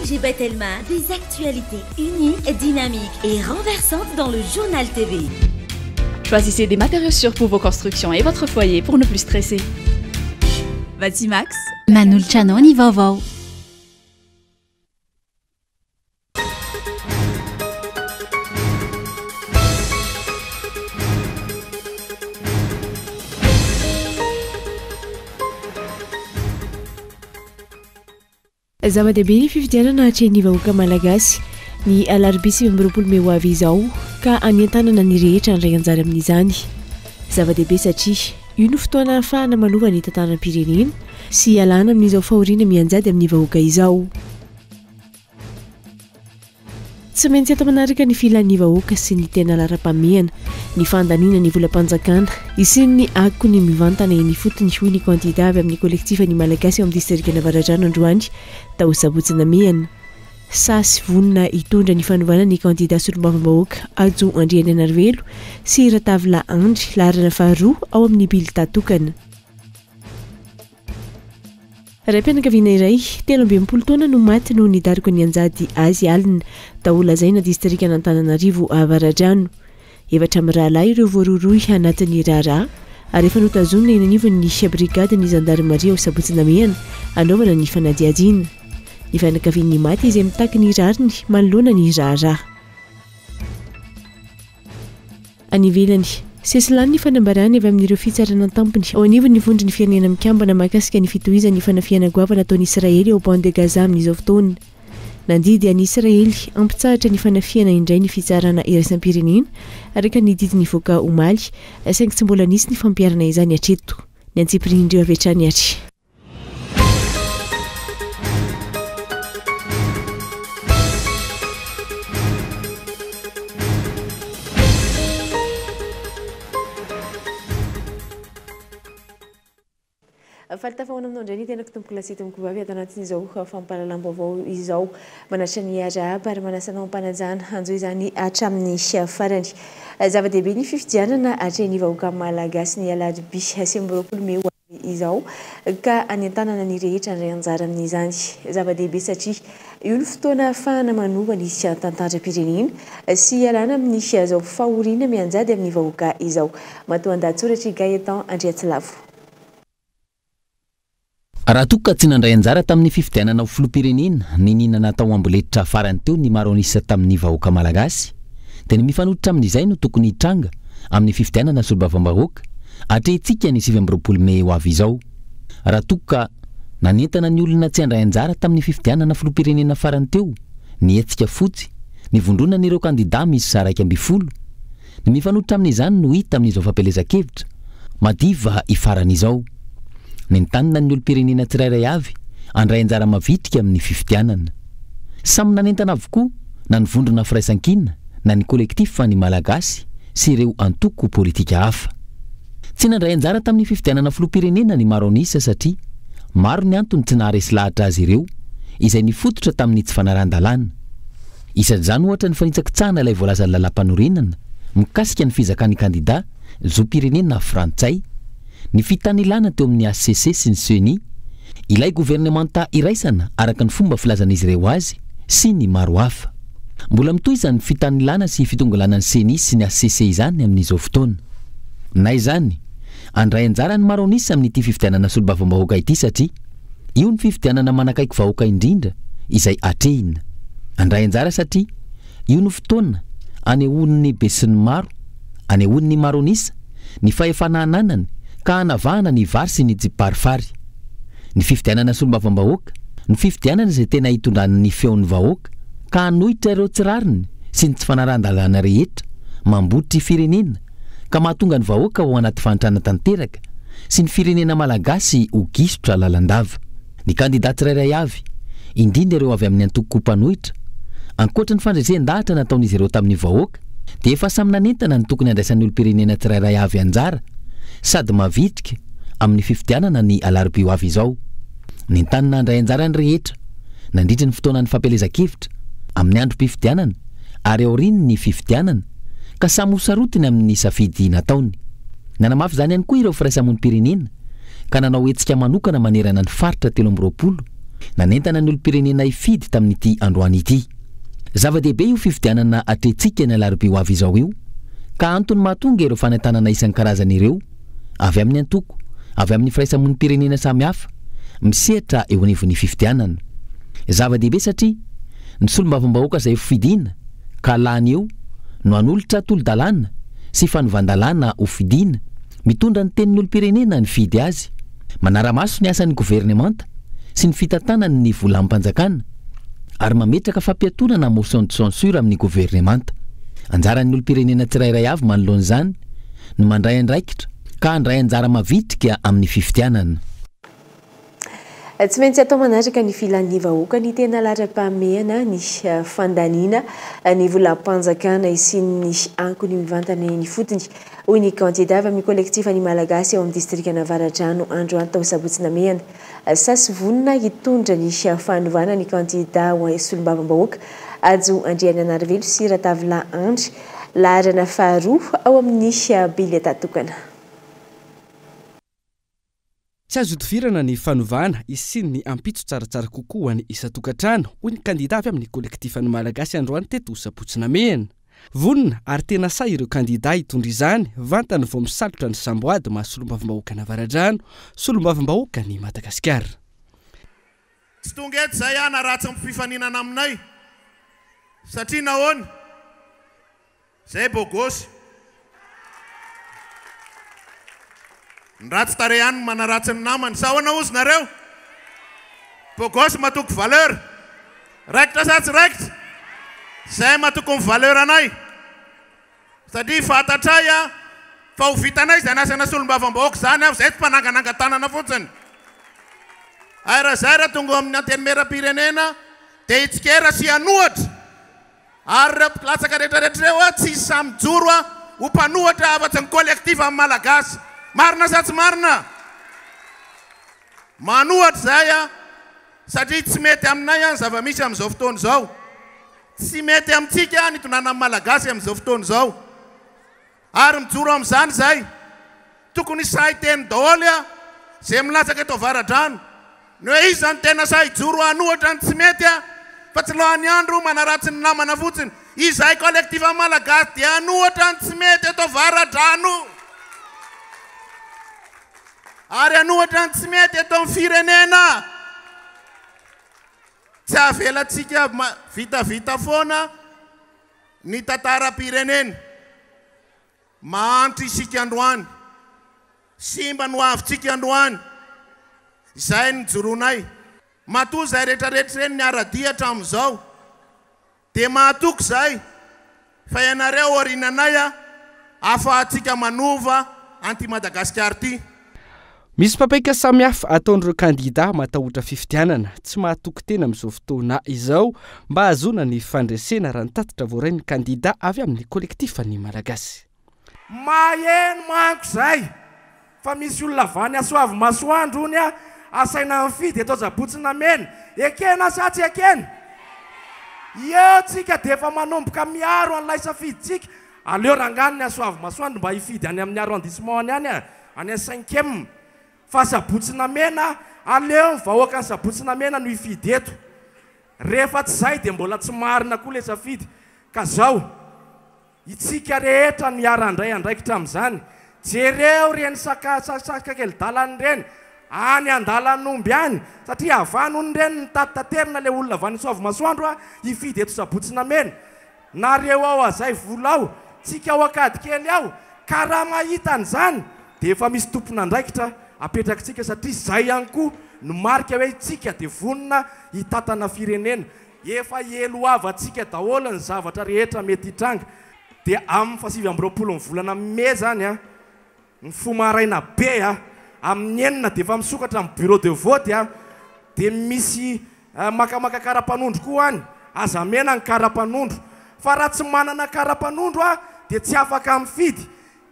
ONG Batelma, des actualités uniques, dynamiques et renversantes dans le journal TV. Choisissez des matériaux sûrs pour vos constructions et votre foyer pour ne plus stresser. Vatimax, Manulcianoni vaovao. Zava-dehibe ny fifidianana hatreny vahoaka malagasy ny alarobia 20 Mey ho avy izao ka aniantanana ny rehetra ny ray anjara amin'izany. Zava-dehibe satria io no fotoana ahafahana manova ny tantaram-pirenena sy alana amin'izao fahoriana mianjady amin'ny vahoaka izao. Tsy maintsy atao manaraka ny filan'ny vahoaka sy ny tena lara-pameana, ny fandaniana ny volam-panjakana, isin'ny ny akiko ny mivantana eny fotony hoy ny kandida avy amin'ny kolektifa ny malagasy eo amin'ny distrikana Avaradrano androany tao Sabotsina Mehana. Sasy vonona hitondra ny fanovana ny kandida solombavam-bahoaka Ajo Andriana Narvelo sy Ratavila Andry larana faharoa ao amin'ny bilita tokana. Raim-pianakaviana iray 13 taona no maty noho ny darika ny anjady azy alina tao lazaina distrikana Antananarivo Avaradrano. Efatra amin'ny rahalahy ireo voaroroy anatin'ny raharaha ary efa notazomina eny anivon'ny brigade ny gendarmerie ao Sabotsina Mehana anaovana ny fanadiadiana. Ny fianakavian'ny maty izay mitaky ny rariny manoloana ny raharaha. Any ivelany sesilany ny fanambarany avy amin'ireo fitsarana tampony ao anivon'ny vondrony firenena mikambana mahakasika ny fitohizan'ny fanafiana goavana ataon'ny Israely ao Bande Gaza amin'izao fotoana. Nandidy any Israely ampitsahatra ny fanafiana indray ny fitsarana iraisam-pirenena araka ny didiny voaka omaly saingy tsy mbola nisy ny fampiarana izany hatreto. Ny antsipirindreo avy hatrany ary. Faltafahoana aminao indray ny tenako tompoko lasety mikovavy ato anatin'izao fampahalalam-baovao izao manatra ny arahaba ary manasanao ampanajana anjo izany hatramin'ny farany. Zava-dehibe ny fifidianana hatreny vahoaka malagasy ny alarobia 20 Mey ho avy izao ka aniantanana ny rehetra ny ray anjara amin'izany. Zava-dehibe satria io ny fotoana ahafahana manova ny tantaram-pirenena sy alana amin'ny zao fahoriana mianjady amin'ny vahoaka izao. Matoa andatsoratra Gaëtan Andriatsilavo. Raha toka tsy nandray anjara tamin'ny fifidianana ho filoham-pirenena ny ninana tao amboletra farany teo ny maronisa tamin'ny vahoaka malagasy dia ny mifanohitra amin'izay no tokony hitranga amin'ny fifidianana solombavambahoaka hatretsika ny 20 Mey ho avy izao. Raha toka nanentana ny olona tsy handray anjara tamin'ny fifidianana filoham-pirenena farany teo ny hetsika fotsy ny vondronan'ireo kandida misy 120 ny mifanohitra amin'izany no hita amin'izao fampelezan-kevitra madiva ifaran'izao. Nentanina ny olo-pirenena tsirairay avy andray anjara mavitrika amin'ny fifidianana. Samy nanentana avokoa na ny vondrona firaisan-kina na ny kolektifa ny malagasy sy ireo antoko politika hafa. Tsy nandray anjara tamin'ny fifidianana filoham-pirenena ny maro anisa satria maro ny antony tsy naharesy lahatra azy ireo izay nifototra tamin'ny tsy fanarahan-dalàna. Isan'izany ohatra ny fanitsakitsahana ilay voalazan'ny lalam-panorenana mikasika ny fizakan'ny kandida zo-pirenena frantsay, ny fitanilana teo amin'ny ACC sy ny CENI, ilay gouvernementa iraisana araka ny fomba filazan'izy ireo azy sy ny maro hafa. Mbola mitoy izany fitanilana sy fitongalana ny CENI sy ny ACC izany amin'izao fotoana. Na izany, andray anjara ny maro anisa amin'ity fifidianana solombavambahoaka ity satria io ny fifidianana manakaiky vahoaka indrindra izay atrehina. Andray anjara satria io ny fotoana anehoan'ny be sy ny maro, anehoan'ny maro anisa ny fahefanananany ka hanavahana ny vary sy ny jiparifary. Ny fifidianana solombavambahoaka, ny fifidianana izay tena hitondran'ny feon'ny vahoaka ka hanohitra ireo tsirariny sy ny tsy fanarahan-dalàna rehetra mambotra firenena ka mahatonga ny vahoaka ao anaty fantrana tanteraka sy ny firenena malagasy ho gisotra lalandava. Ny kandida tsirairay avy, indrindra ireo avy amin'ny antoko mpanohitra, ankoatra ny fandresen-dahatra nataon'izy ireo tamin'ny vahoaka dia efa samy nanentana ny tokony andraisan'ny olo-pirenena tsirairay avy anjara sady mavitrika amin'ny fifidianana ny alarobia ho avy izao. Nentanina andray anjara ny rehetra nandritra ny fotoanan'ny fampelezan-kevitra amin'ny androm-pifidianana ary aoriny ny fifidianana ka samy hosarotiny amin'ny safidy nataony. Nanamafy izany ihany koa ireo firaisamon'ny pirenena ka nanao hetsika manokana manerana ny faritra 13 nanentana ny olom-pirenena ifidy tamin'ity androany ity. Zava-dehibe io fifidianana atretsika ny alarobia ho avy izao io, ka antony mahatonga ireo fanentanana isan-karazana ireo avy amin'ny antoko, avy amin'ny firaisamonim-pirenena samihafa misehatra eo anivon'ny fifidianana. Zava-dehibe satria ny solombavambahoaka izay fidiana ka lany eo no anolotra tolo-dalàna sy fanovandalàna ho fidiana, mitondra ny tenin'ny olom-pirenena ny fidy azy, manara-maso ny asan'ny governemanta sy ny fitantanany ny volam-panjakana ary mametraka fampiatonana motion de censure amin'ny governemanta. Anjaran'ny olom-pirenena tsirairay avy manoloana izany no mandray andraikitra ka handray anjara mavitrika amin'ny fifidianana. Tsy maintsy atao manatraka ny filan'ny vahoaka ny tena lara-pahamehana ny fandaniana ny volam-panjakana sy ny ankony mivantana ny fotony. Hoy ny kandida avy amin'ny kolektifa ny malagasy ao amin'ny distrikana Avaradrano androany tao sabotsy mehana. Sasy vonona hitondra ny fanovana ny kandida ho solombavambahoaka Ajo Andriana Narvelo sy Ratavila Andry laharana faharoa ao amin'ny bileta tokana. Tsy azo tovirana ny fanovana isiny ny ampitso tsaratsara kokoa ny isa-tokantrano, hoy ny kandida avy amin'ny kolektifa ny malagasy androany teto sabotsy mehana. Vonona ary tena say ireo kandida hitondra izany, vantany vao misalotra ny samboady mahasolombavambahoaka ny Avaradrano, solombavambahoaka ny Madagasikara. Tsy tonga eto zay ana ratsy ampifaninana aminay satria nahoana zay bogosy nratsy tare ihany manaratsy ny namany sa ahoana ozy nareo bogosy matoko valeur raikitra sa tsy raikitra zay matoko ny valeur anay satria fantatray fa ho vitanay zay nasana solombavambahoaka zany avy zay tsy mpananganangan-tanana fotsiny ay raha zay raha tonga amin'ny antenimera-pirenena dia hitsikera sy hanohatra ary latsaka rehetrarehetra reo tsy samijoro ho mpanohatra afatsy ny kolektiva amin'ny malagasy. Marina sa tsy marina manohatra zay satria tsy mety aminay any zava-misy amin'izao fotoana izao, tsy mety amintsika ny tonana amin'ny malagasy amin'izao fotoana izao ary mijoro amin'izany zay tokony saiteny daholo zay milatsaka eto Avaradrano ny hoe izy zany tena sa hijoro hanohatra ny tsy mety fa tsy lohan'ny andro manaratsy ny namana fotsiny izay kolektiva malagasy dia hanohatra ny tsy mety eto Avaradrano ary hanohatra ny tsy mety eto amin'ny firenena. Tsy avelatsika vitavita foana ny tantara-pirenena mahantra isika androany, simba no avitsika androany, izay ny joronay matoa zay rehetrarehetra reny ny aradia hatramin'izao dia mahatoko zay fa ianareo orinanay afahantsika manova anty Madagasikara ty. Misy papaika samihafa ataon'ireo kandida matahotra fifidianana tsy mahatoko tena amin'izao fotoana izao mba hahazoana ny fandresena raha nitatitra voaray ny kandida avy amin'ny kolektifa ny malagasy. Maheno manko zay fa misy olona vany asoavy masoandro ony asaina mifidy eto sabotsy mehana ekena sa tsy ekena eo tsika dia efa manomboka miaro an'ilay safiditsika aleo ranganiny asoavy masoandro mba hifidy any amin'ny arrondissement any any a5e fa sabotsy mehana aleo ny vahoaka ny sabotsy mehana no hifidy eto. Rehefa tsy zay dia mbola tsy marina koa le safidy ka zao itsika rehetra miarandray andraikitra amin'izany jereo reny sakakely dalany reny any an-dalan'omby any satria avanony reny nitataterina le olona avany soavy masoandro hifidy eto sabotsy mehana nareo ao azay vola ao tsika ao akady kely ao ka raha mahita an'izany dia efa misy tompona andraikitra apetrakitsika satria zay ihany koa no marika hoe tsika dia vonona hitatana firenena efa elo avatsika daholo ny zavatra rehetra mety hitranga dia amin'ny 7 volana May zany ny fomaraina be amin'ny enina dia efa misokatra amin'ny bureau de vote dia misy makamaka karapanondro koa any aza mena ny karapanondro fa raha tsy manana karapanondro dia tsy afaka mifidy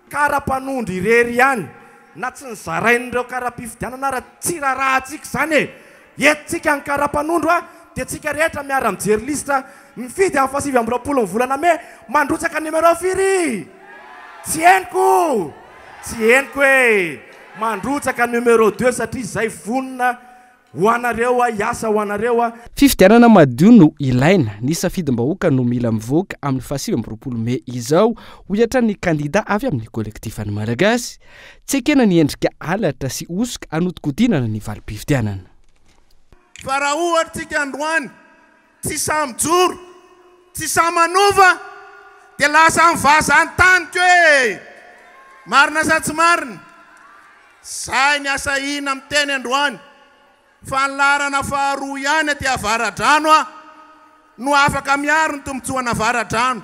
karapanondro irery ihany na tsy nizarain'ireo karapifidianana raha tsy rahantsika zany entsika ny karapanondro dia tsika rehetra miara mijery lista mifidy amin'ny 7 volana May mandrotsaka numéro firy tsy henoko hoe mandrotsaka numéro 2 satria zay vonona ho anareo a iasa ho anareo a fifidianana madio no ilaina ny safidim-bahoaka no mila mivoaka amin'ny fahasivy-roapolo Mey izao ohatra ny kandida avy amin'ny kolektifany malagasy tsy ekena ny endrika alatra sy osoka anodikodinana ny valim-pifidianana fa raha ohatsika androany tsy samijoro tsy samanova dia lasa mivaza an-taniko e marina sa tsy marina zay ny asa ina amin'ny teny androany fa nilarana faharoa ihany aty avara-drano no afaka miaro ny tombotsoana avara-drano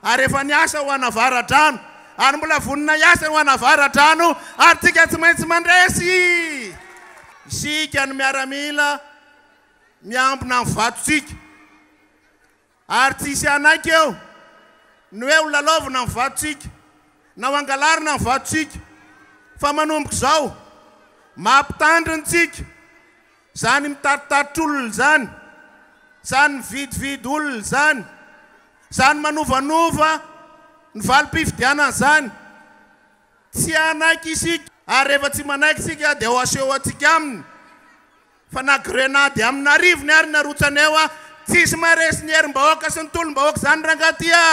ary efa niasa ho anavara-drano ary mbola vonina iasa ho anavara-drano ary tsika tsy maintsy mandresy isika ny miaramila miambina ny vatotsika ary tsisy anaiky eo no hoe ho lalaovina ny vatotsika na ho angalarina ny vatotsika fa manomboka izao mampitandronytsika zany mitatitatitra olona zany zany mividividy olona zany zany manovanova ny valim-pifidianana zany tsy anaiky isika ary rehefa tsy manaiky isika dia ho aseho atsika aminy fa na grenady amin'ny arivony ary narotsany eo tsisy maresy ny herim-bahoaka sy ny tolom-bahoaka zany rangatia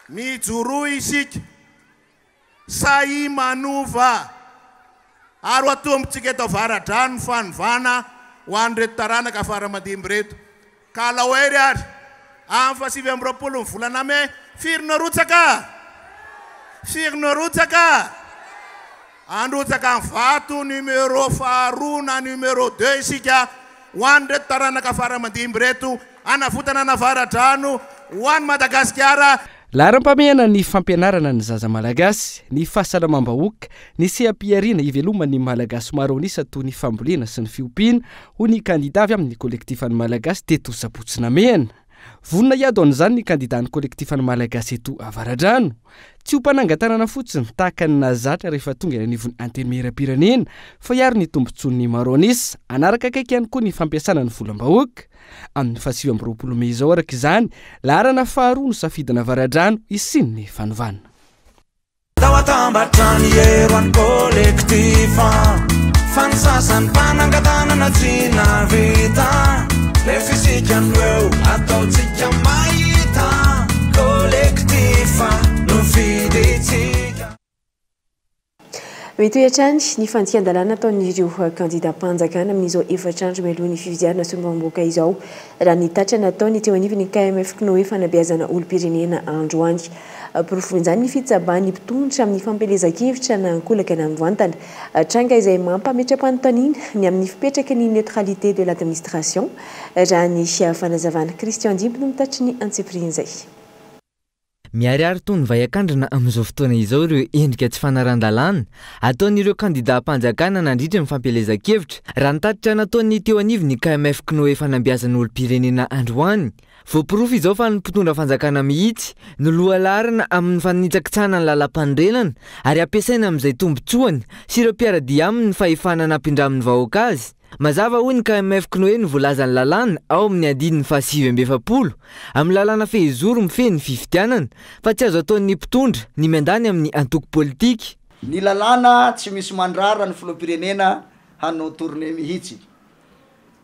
mijoroa isika sahy manova ary ho atombotsika eto avara-drano ny fanovana ho an'reto taranaka afara-madimby reto ka lahoery ary amin'ny fahasivy amby roapolo ny volana Mey firy narotsaka androtsaka ny vato numéro faharoa na numéro 2 isika ho an'reto taranaka afara-madimby reto anavotana navara-drano ho an'ny Madagasikara laharam-pamehana ny fampianarana ny zaza malagasy ny fahasalamam-bahoaka ny sehampiariana ivelomany malagasy maro anisa toy ny fambolena sy ny fiompiana ho ny kandida avy amin'ny kolektifany malagasy teto sapotsina mehana vonina iado an'izany ny kandida ny kolektifany malagasy eto avara-drano tsy ho mpanangan-tanana fotsiny tahaka ny nazatra rehefa tonga eny anivony antenimieram-pirenena fa iary ny tombontsoan'ny maro anisa anaraka akaiky ihany koa ny fampiasana ny volam-bahoaka amin'ny fahasivy amby roapolo Mey izao araka izany laharana faharoa no safidina avara-drano isiny ny fanovana tao atambatrany eroany kolektifa fanisasany mpanangan-tanana tsy navita le fisikany eo ataotsika mahita kolektifa no fiditsika mety hoetrany ny fandikan-dalàna ataon'ireo kandida mpanjakana amin'izao efatrandro mialohan'ny fifidianana sombamboaka izao raha ny tatra nataony teo anivony KMF Knoe fanabeazana olom-pirenena androany porofon'izany ny fitsabany mpitondra amin'ny fampelezan-kevitra na ankolaka na mivoantana tranga izay mampametra-panontaniana ny amin'ny fipetraka ny neutralité de l'administration raha ny fanazavana Christian Dimby no mitatry ny antsepiriny izay miariary toy ny vahiakandrana amin'izao fotoana izao ireo endrika tsy fanaran-dalàna ataon'ireo kandida mpanjakana nandritra ny fampelezan-kevitra raha nitatitra nataony teo anivony KMF Knoe fanambiazana olom-pirenena androany voapirofo izao fa ny mpitondra fanjakana mihitsy no lohalarina amin'ny fanitsakitsana ny lalam-pandrenana ary ampiasaina amin'izay tombotsoany sy ireo mpiara-dia aminy fahefanana ampindramin'ny vahoaka azy mazava hoy ny KMF Knoe no voalaza ny lalàna ao amin'ny adiny 770 amin'ny lalàna fehizoro mifeny fifidianana fa tsy azo ataon'ny mpitondra ny miandany amin'ny antoko politika ny lalàna tsy misy mandrara ny filoham-pirenena hanao tourné mihitsy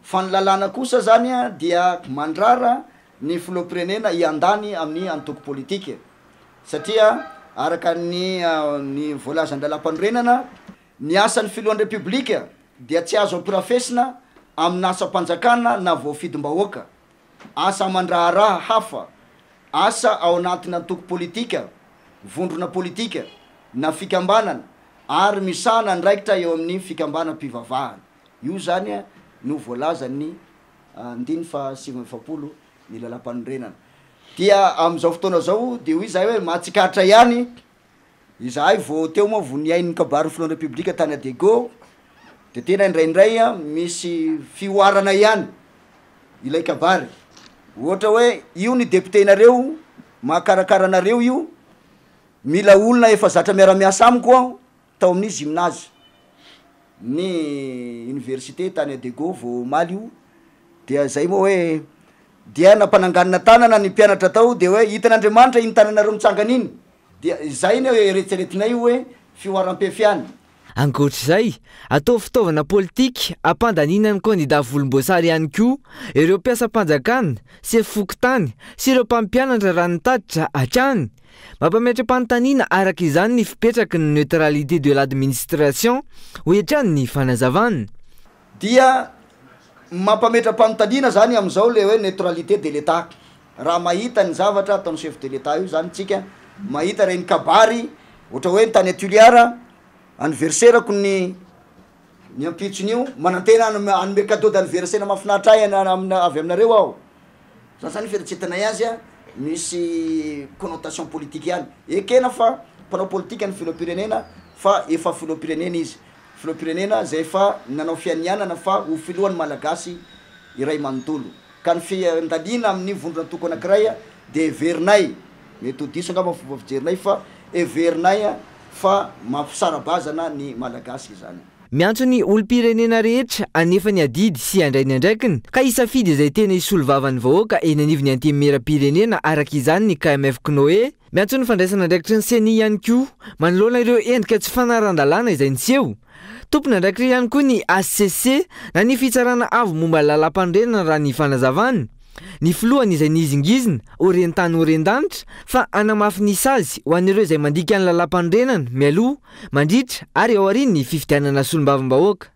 fa ny lalàna kosa zany dia mandrara ny filoham-pirenena iandany amin'ny antoko politika satria araka ny voalazany lalam-panorenana ny asan'ny filohan'ny republika dia tsy azo ampirafesina amin'ny asa mpanjakana na voafidim-bahoaka asa mandraharaha hafa asa ao anatin'ny antoko politika vondrona politika na fikambanana ary misana ndraikitra eo amin'ny fikambanam-pivavahana io zany no voalazany 770 ny lalam-panorenana dia amin'izao fotoana zao dia hoy zay hoe matsikatra ihany izahay vao teo moa vo niain'ny kabary ny filohan'ny republika tany Adego de tena indraindray misy fioarana ihany ilay kabary ohatra hoe io ny député-nareo mahakarakarana-reo io mila olona efa zatra miara-miasa amiko tao amin'ny gymnase ny université tany Adego vao maly io dia zay moa hoe dia nampananganina tanana ny mpianatra tao de hoe hitan'Andriamanitra iny tananareo mitsangana iny dia zay ny eretreretinay hoe fioaram-piafiany ankoatr'izay atao fitaovana politika ampandaninany kandida volomboasary ihany koa ireo mpiasam-panjakana sy fokotany sy ireo mpampianatra raha nitatitra hatrany mampametra mpanontaniana araka izany ny fipetraky ny neutralité de l'administration hoetrany ny fanazavana dia mampametra mpanontaniana zany am'izao le hoe neutralité de l'état raha mahita ny zavatra ataony chef de l'état io zany tsika mahita reny kabary ohatra hoe ny tany atuliara anniversairako ny ampitson'io manantena anome cadeau d'anniversaire mahafinaritra ay avy aminareo aho zany fieritsetanay azy a misy connotation politique ihany ekena fa mpanao politique ny filoham-pirenena fa efa filoham-pirenena izy filoham-pirenena zay fa nanao fianianana fa ho filohan'ny malagasy iray manontolo ka ny fiandalina amin'ny vondrona toko anankiray de everinay mety ho diso angamba fomba fijerinay fa everinay fa mampisarabazana ny malagasy izany miantso ny olo-pirenena rehetra anefa ny adidy sy andray ny andraikiny ka isafidy izay tena isolovavan'ny vahoaka eny anivony antemera-pirenena araka izany ny KMF Knoe miantso ny fandraisana andraikitry ny CENI ihany koa manoloana ireo endrika tsy fanaran-dalàna izay niseho tompony andraikitry ihany koa ny ACC na ny fitsarana avo momba lalam-pandrenana raha ny fanazavana ny filohany izay nizingizina orentany orendanitra fa anamafy nisazy ho an'ireo izay mandika ny lalam-pandrenana mialoha mandritra ary ao ariny ny fifidianana solombavam-bahoaka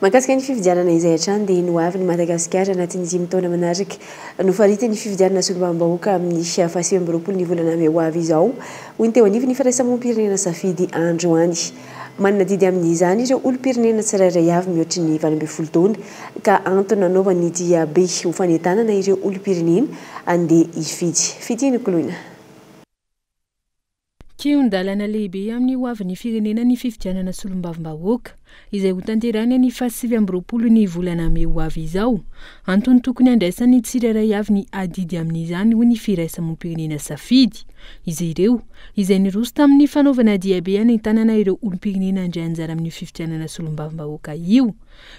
mahakasika ny fifidianana izay hatrany dia noavy ny Madagasikara anatin'ny 5 taona manaraka nofarity ny fifidianana solombavam-bahoaka amin'ny 7 ny volana may ho avy izao hoy ny teo anivy ny firaisamoam-pirenena safidy androany manana didy amin'izany ireo olo-pirenena tsirairay avy mihoatry ny 20 taona ka antony anaovany dia be ho fanentanana ireo olo-pirenena andeha hifidy fidiny koloina keon-dalana lehibe amin'ny hoavin'ny firenena ny fifidianana solombavam-bahoaka izay ho tanterahany ny 7 ny volana may ho avy izao antony tokony andraisany tsirairay avy ny adidy amin'izany ho ny firaisamoam-pirenena safidy izy ireo izay niroso tamin'ny fanaovana diabe any tanana ireo olo-pirenena andray anjara amin'ny fifidianana solombavam-bahoaka io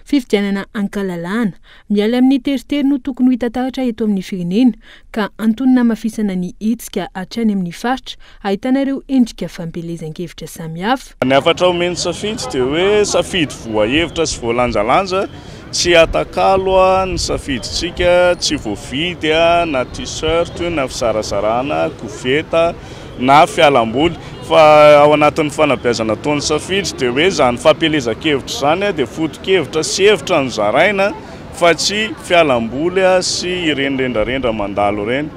fifidianana ankalalana miala amin'ny teritery no tokony ho hitatahatra eto amin'ny firenena ka antonina mafisana ny hetsika hatrany amin'ny faritra ahitana ireo endrika fampelezan-kevitra samihafa ny afatra omeny safidy dia hoe safidy voahevitra sy voalanjalanja tsy atakalo ny safiditsika tsy voavidy na t-shirt na fisarasarana koveta na fialamboly fa ao anatin'ny fanabeazana taon'ny safidy dia hoe zany fampelezan-kevitra zany dia foto-kevitra sy hevitra ny zaraina fa tsy fialamboly sy ireny rendrarendra mandalo ireny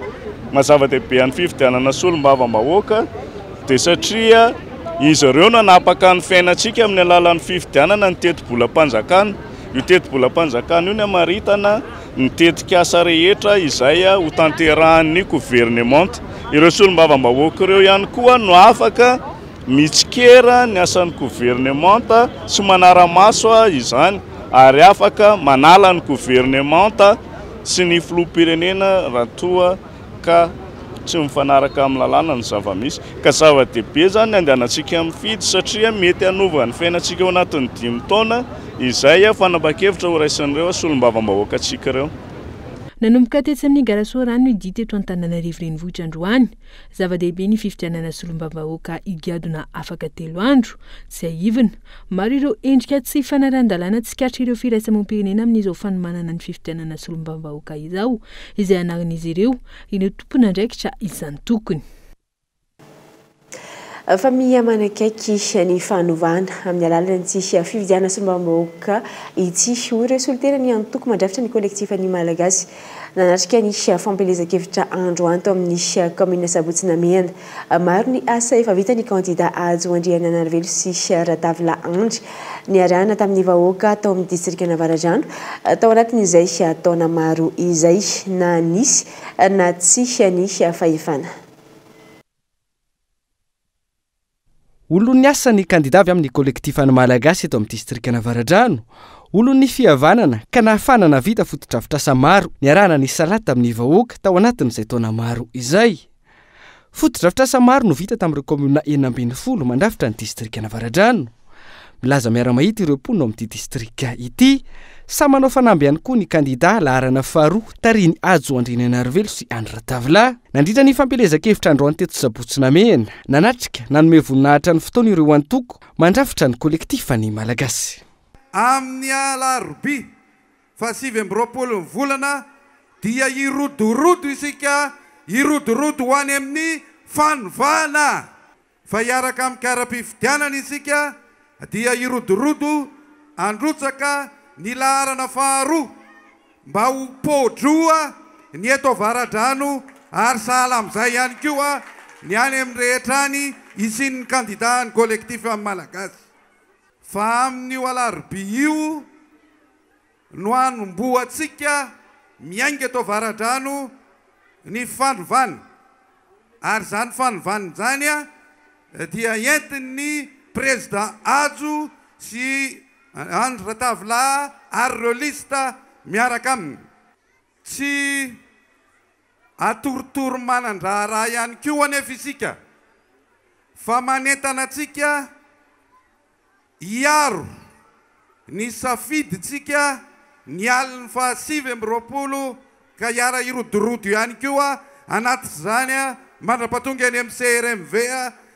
mazava-dehibe any fifidianana solombavam-bahoaka dia satria izy ireo nanapaka ny fiainantsika amin'ny alalan'ny fifidianana ny teti-bolam-panjakana io teti-bolam-panjakana io ny amaritana ny tetikasa rehetra izay ho tanterahan'ny gouvernement ireo solombavam-bahoaka ireo ihany koa no afaka mitsikera ny asan'ny gouvernement sy manara-maso izany ary afaka manala ny gouvernement sy ny filoham-pirenena raha toa ka tsy mifanaraka amin'ny lalàna ny zava-misy ka zava-dehibe zany andehanantsika mifidy satria mety hanova ny fiainantsika ao anatin'ny 5 taona izay fanapa-kevitra ho raisan'ireo solombavam-bahoaka antsika ireo nanomboka tetsy amin'ny garasoarano hidi teto Antananarivo renivohitra androany zava-dehibe ny fifidianana solombavam-bahoaka igadona afaka 3 andro tsy aivina maro ireo endrika tsy fanaran-dalàna tsy katry ireo firaisamoam-pirenena amin'izao fanomanana ny fifidianana solombavam-bahoaka izao izay anaran'izy ireo ireo tompony andraikitra izany tokony famille manakaiky ny fanovana amin'ny alalany tsy fifidianana solombavam-bahoaka ity ireo solitena ny antoko mandrafitra ny kolektif ny malagasy nanatrika ny fampelezan-kevitra androany tao amin'ny commune Sabotsynamena maro ny asa efa vita ny kandida ajo Andriananarivelo sy Ratavila Andry ny arahana tamin'ny vahoaka tao amin'ny distrika Navaradrano tao anatin'izay taona maro izay na nisy na tsy ny fahefana olony asa ny kandida avy amin'ny kolektif any malagasy eto amin'ny distrika Navaradrano olony fihavanana ka nahafanana vita fotodrafitrasa maro niarahana ny salata amin'ny vahoaka tao anatin'izay taona maro izay fotodrafitrasa maro no vita tamin'ireo komuna 12 mandrafitra ny distrika Navaradrano milaza miara-mahita ireo mponina amin'ity distrika ity. Samy manao fanamby ihany koa ny kandida laharana faharoa Tariny Ajo Andrinanarivelo sy Andry Ratavila. Nandritra ny fampelezan-kevitra androany teto Sabotsynamena, nanatrika nanome voninahitra ny fotoana ireo antoko mandrafitra ny kolektifa ny Malagasy. Amin'ny alarobia fa 7 volana dia irodorodo isika, irodorodo ho any amin'ny fanovana. Fa iaraka amin'ny kara-pifidianana isika dia irodorodo androtsaka ny laharana faharoa mba ho podroa ny eto Avaradrano ary sahala amin'izay ihany koa ny any amin'ny rehetrany isin'ny kandida ny kolektifa Malagasy. Fa amin'io alarobia io no hanomboantsika miainga eto Avaradrano ny fanovana. Ary zany fanovana zany dia entin'ny président Ajo sy Andry Ratavila ary ireo lista miaraka aminy. Tsy atorotoro manandrara ihany koa anefa isika, fa manentana antsika hiaro ny safiditsika ny aliny fa 7 ka hiara irodorodo ihany koa anatin'izany mandrapatonga any amin'ny CRMV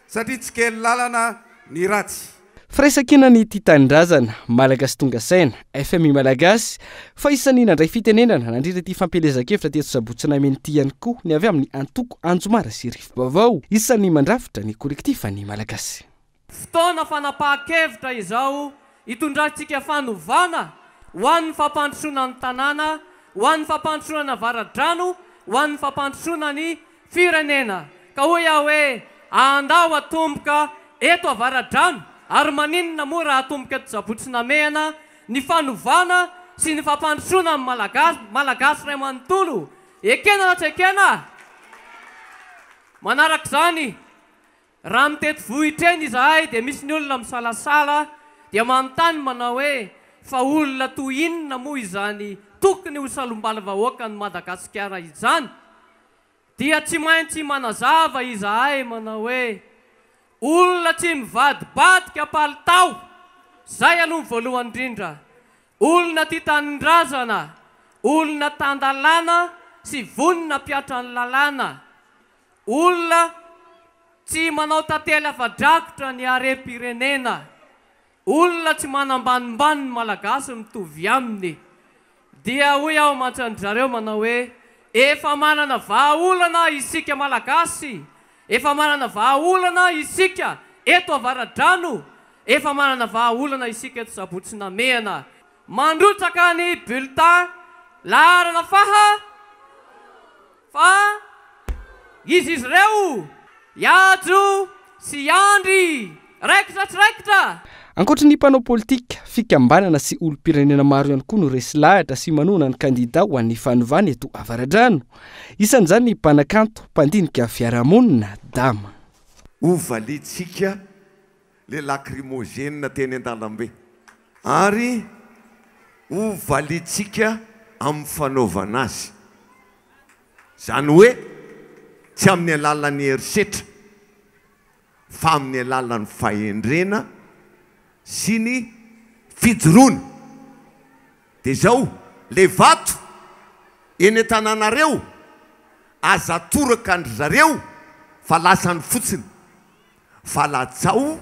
satria tsy kely lalana ny ratsy. Firaisakina ny ity tanindrazana Malagasy tonga saina FMI Malagasy fa isan'ny nandray fitenenana nandritra ity fampelezan-kevitra teto Sabotsynamena ity ihany koa ny avy amin'ny antoko Anjomara sy Rifobavao isan'ny mandrafitra ny kolektifa ny Malagasy. Fotoana fanapahan-kevitra izao itondrantsika fanovana ho an'ny fampandrosoana ny tanàna, ho an'ny fampandrosoana Avaradrano, ho an'ny fampandrosoana ny firenena. Ka hoy aho hoe andao atomboka eto Avaradrano ary maninona moa raha atomboka eto Sabotsynamena ny fanovana sy ny fampandrosoana amin'ny Malagasy ray manontolo. Ekena na tsy ekena? Manaraka izany, raha mitety vohitra eny izahay dia misy ny olona misalasala dia manontany manao hoe fa olona toy inona moa izany tokony ho salombalavahoaka ny Madagasikara izany. Dia tsy maintsy manazava izahay manao hoe olona tsy mivadibadika palitao, zay aloha ny voalohany indrindra. Olona tia tanindrazana, olona tandalana sy vonina piatra ny lalàna. Olona tsy manao tantely afa-drakotra ny harem-pirenena. Olona tsy manambanimbany ny Malagasy mitovy aminy. Dia hoy aho mantsy zareo manao hoe efa manana vahaolana isika Malagasy, efa manana vahaolana isika eto Avaradrano, efa manana vahaolana isika eto Sabotsynamena. Mandrotsaka ny bulletin laharana izy ireo Ajo sy Andry raikitra tsy raikitra. Ankoatra ny mpanao politika, fikambanana sy olom-pirenena maro ihany koa no resy lahatra sy manona ny kandida ho an'ny fanovana eto Avaradrano. Isan'izany ny mpanakanto mpandinika fiarahamonina Dama. Ovalitsika le lacrymogène teny an-dalambe ary ovalitsika amin'ny fanaovana azy. Zany hoe tsy amin'ny alalan'ny herisetra fa amin'ny alalan'ny fahendrena sy ny fijoroana. Dia zao le vato eny an-tanànareo aza toraka andry zareo fa lasany fotsiny fa lajao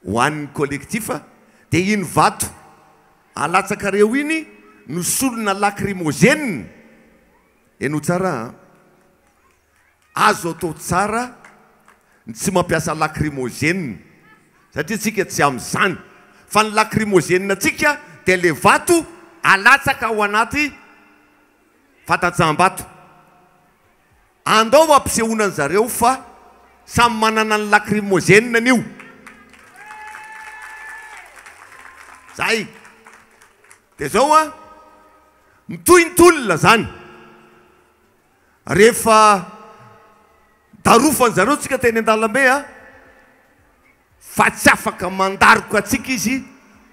ho an'ny kolektifa dia iny vato alatsakareo iny no solona lacrymogène. Eno tsara azo atao tsara ny tsy mampiasa lacrymogène satria tsika tsy amin'izany, fa ny lacrymogène tsika dia le vato alatsaka ao anaty fatatsambato. Andao ampisehoana zareo fa samy manana ny lacrymogène nio. Zay. Dia zao mitohintolona zany. Rehefa darofany zareo tsika teny an-dalambe fa tsy afaka mandaroko atsika izy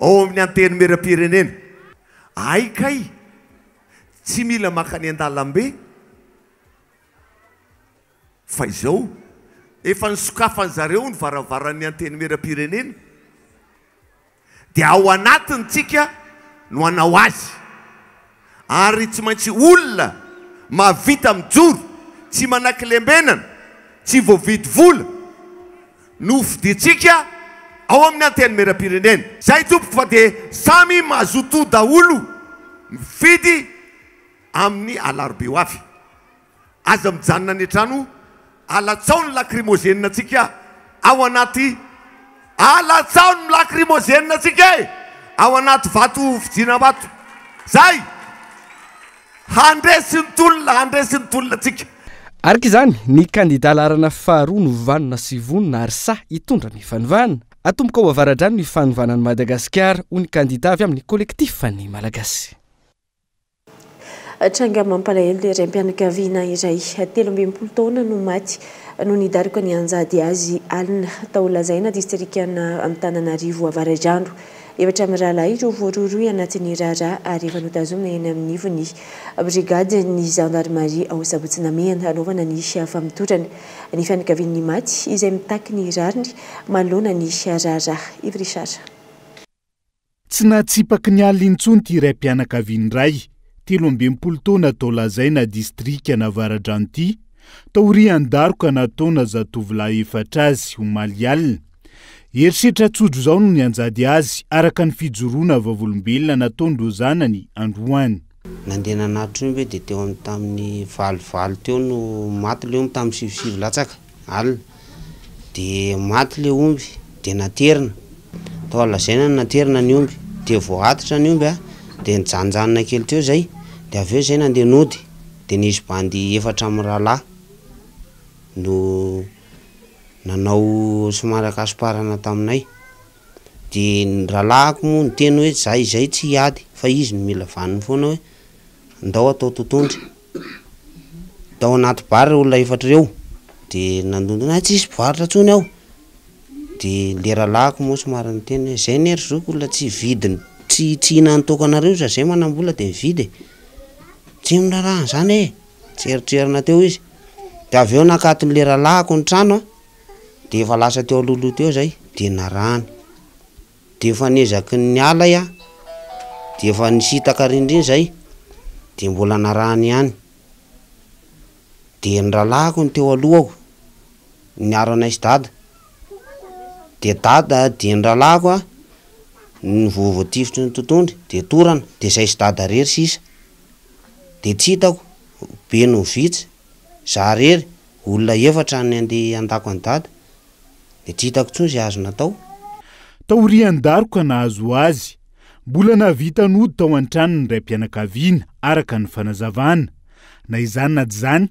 ao amin'ny anteny meram-pirenena. Aikay tsy mila makany an-dalambe fa izao efa nisokafany zareo ny varavaran'ny anteny meram-pirenena dia ao anatintsika no anao azy ary tsy maintsy olona mahavita mijoro tsy manakilembenana tsy voavidy vola no fiditsika ao amin'ny anteny meram-pirenena zay tompoko fa dia samy mahazoto daholo mifidy amin'ny alarobe ho avy aza mijanona ny trano alatsao ny lacrimogène tsika ao anaty alatsao ny lacrimogène tsika ao anaty vato fijina vato zay handresin'ny tolona tsika araka izany ny kandida larana faharoa no vanona sy vonona ary sa hitondra ny fanovana atomboka ao avaradrano ny fanovanany Madagasikara ho ny kandida avy amin'ny kolektif ny malagasy tranga mampalahelo le raim-pianakaviana iray 13 taona no maty no nidarika ny anjady azy alina tao lazaina distrikana Antananarivo avaradrano efatra amin'ny rahalahy ireo voaroaroy anatin'ny raharaha ary efa notazomina eny amin'ny ivony brigade ny gendarmerie ao Sabotsynamehana anaovana ny famitorana ny fianakavian'ny maty izay mitaky ny rariny manoloana ny raharaha Ivrisara tsy natsipaky ny alina intsony ty raim-pianakaviany ray 13 taona tao lazaina distrikana avaradrano ty taorian-daroka nataona zatovolahy efatra azy ho maly alina eritreritra tsodro zao no nianjady azy araka ny fijoroana vavolombelona nataondro zanany androany nandeha nanatitra omby dia teo amin'ny tamin'ny valivalo teo no maty le omby tamin'ny sivosivy latsaka alina dia maty le omby dia naterina tao lazaina naterina ny omby dia voatitra ny omby dia nijanjanona kely teo zay dia avy eo zay nandeha nody dia nisy bandy efatra amin'ny rahalahy no nanao somary akasiparana taminay dia ny rahalahiko moa niteny hoe zay tsy hiady fa izy no mila vaniny foana hoe ndao atao totondry tao anaty bara olona efatra reo dia nandondona tsisy mpivarotra tsony aho dia le rahalahiko moa somary niteny hoe zay nery zoko olona tsy vidiny tsy hina nitoko anareo sa zay manambola dia mividy tsy miraharaha zany tsy eritrerina teo izy dia avy eo nakaton'le rahalahiko ny trano dia efa lasa teo alolo teo zay dia narahany dia efa nezaky ny ala dia efa nisitaka rindriny zay dia mbola narahany ihany dia ny rahalahiko ny teo alohako niaro anay sy dada dia dada dia ny rahalahiko ny voavoatifitry ny totondry dia torana dia zay sy dada rery sisa dia tsy hitako be no vitsy za rery olona efatra ny andeha andako any dada dia tsy hitako tsony zay azo natao taorian-daroka nahazo azy mbola navita nody tao an-trano ny raim-pianakaviana araka ny fanazavana na izany na tsy zany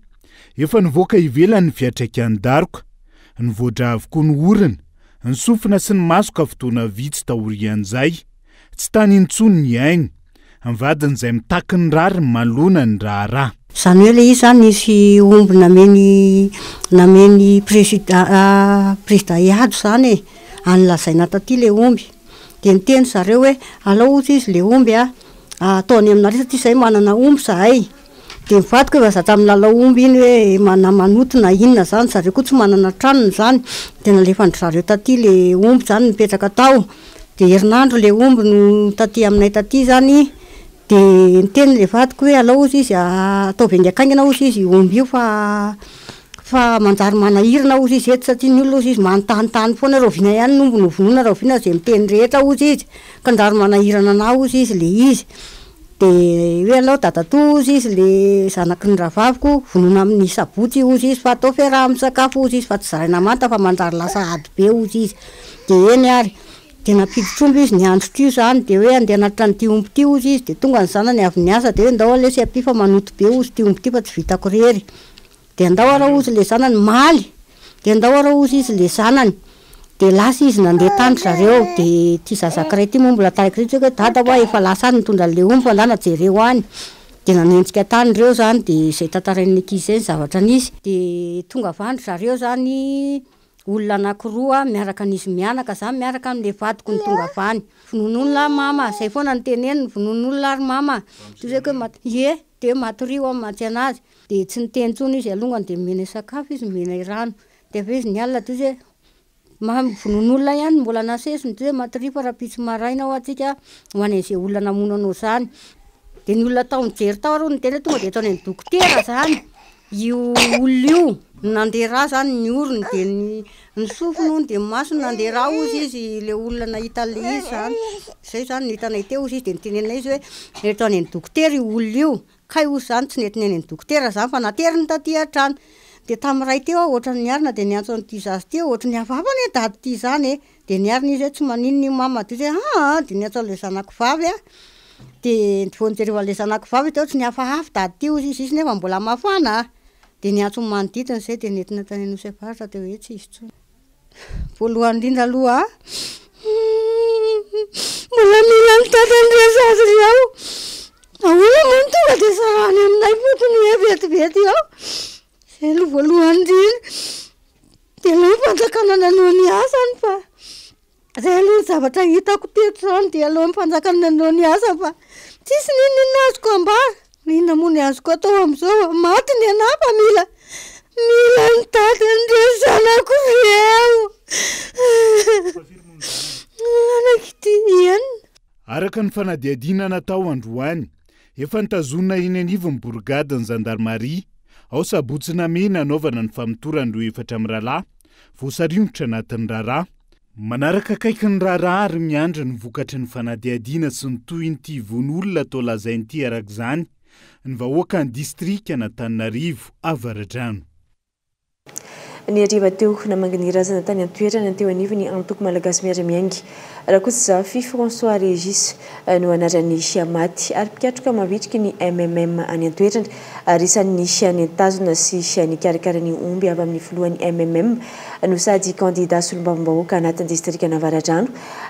efa nivoaka ivelany ny fiatraikan-daroka ny voadra avokoa ny orana ny sofina sy ny masoka fotoana vitsy taorian'izay tsy tany intsony ny aigny mivadin'izay mitaky ny rary malona ny raharaha zany hoe le izy zany nisy omby nameny président iado zany anylazaina taty le omby dia niteny zareo hoe alao ozy izy le omby ataony aminareo satria zay manana omby zahay dia mivadika hoe vaza tamin'ny lalao omby iny hoe manotona inona zany zareo koa tsy manana tranony zany dia nalefa ny zareo taty le omby zany nipetraka tao dia herinandro le omby no taty aminay taty zany dia niteny le vadiko hoe alao ozy izy atao vengaikaingana ozy izy omby io fa manjary manahirina ozy izy eto satria ny olona ozy izy manotanitany foana rahoviana ihany nombo novonoina rahoviana zay miteny rehetra ozy izy ka njary manahirana na ozy izy le izy dia hoe alao dadatoa ozy izy le zanaky ny ravaviko vonona amin'ny sabotsy ozy izy fa atao fiaraha amin'ny sakafo ozy izy fa tsy zaraina manta fa manjary lasa ady be ozy izy dia eny ary dia napiditra izy ny andro tio zany dia hoe andeha anatitra ny ty omby ty ozy izy dia tonga ny zanany avy niasa dia hoe ndao aleo sy ampy fa manoto be ozy ty omby ty fa tsy vitako rery dia andao ara ozy le zanany maly dia andao ara ozy izy le zanany dia lasa izy nandeha tany zareo dia ty zazakiray ty moa mbola tarika ritsy hoe dada hoa efa lasa any nitondra le omby fa ndana jereo any dia nanenjika tany reo zany dia izay tantarain'ny ankizy zay ny zavatra nisy dia tonga vandry zareo zany olona anankiroa miaraka n'izy mianaka zany miaraka amin'le vadiko ny tonga vany fonon'olona mama zay foana ny teneny fonon'olona ary mama zay hoe dia matorio amin'ny maty anazy dia tsy niteny tsony izy alongany dia mena sakafo izy mena rano dia avy izy ny alina dia hoe vonon'olona ihany mbola nasesiny de matrifa raha pitsy maraina ao atsika ho an'izay olona namono anao zany de ny olona tao mijery tao arô ny tena tonga de ataony ny dokotera zany io olona io nandeha raha zany ny orony de ny sofiny de masony nandeha raha ozy izy le olona nahita le izy zany zay zany nitanay teo izy de nitenenay izy hoe ataony ny dokotera io olona io kay ozy zany tsy nentineny ny dokotera zany fa nateriny taty an-trano de tamiray teo aho ohatra ny arina de niantso ny zazy teo ohatra ny avavany dady ty zany de niarina izy tsy manino ny mama ty hoe de niantso le zanako vavy de vonjereva le zanako vavy teo tsy niafahafy dady ty ozy izy nefa mbola mafana de niantso manodidina zay de nentina tany nosy avaratra teo hoe tsy izy tsony voalohany indrindra aloha mbola mila ny tatandre zazy ao ahoana moa tonga de sarany aminay fotony hoe vetivety ao zay aloha voalohany indrindra de aloha fanjakana nanao ny asany fa zay aloha zavatra hitako teto zany de aloha mifanjakana nanao ny asa fa tsisy ninona azoko ambara inona moa ny azoko atao am'izao maty ny ana fa mila ny tatandre zanako reo anakity ihany araka ny fanadiadiana natao androany efa nitazona iny anivo ny borgade ny gendarmerie ao sabotsina mena anaovana ny famotorandro efatra amin'ny rahalahy voasariongotra anatin'ny raharaha manaraka kaiky ny raharaha ary miandry ny vokatry ny fanadiadiana sy ny toy nyty von'olona atao lazain'ity arak'izany ny vahoaka ny distrika Antananarivo Avaradrano. Ny ariva teo namangany razana tany an-toerana teo anivony antoko malagasy miara-miaingy raha kosa François Régis no anarany maty ary pikatroka mavitriky ny MMM any an-toerana ary isan'ny any tazona sy ny karakarany omby avy amin'ny filohan'ny MMM no sady candidat solombavambahoaka anatin'ny distrika Avaradrano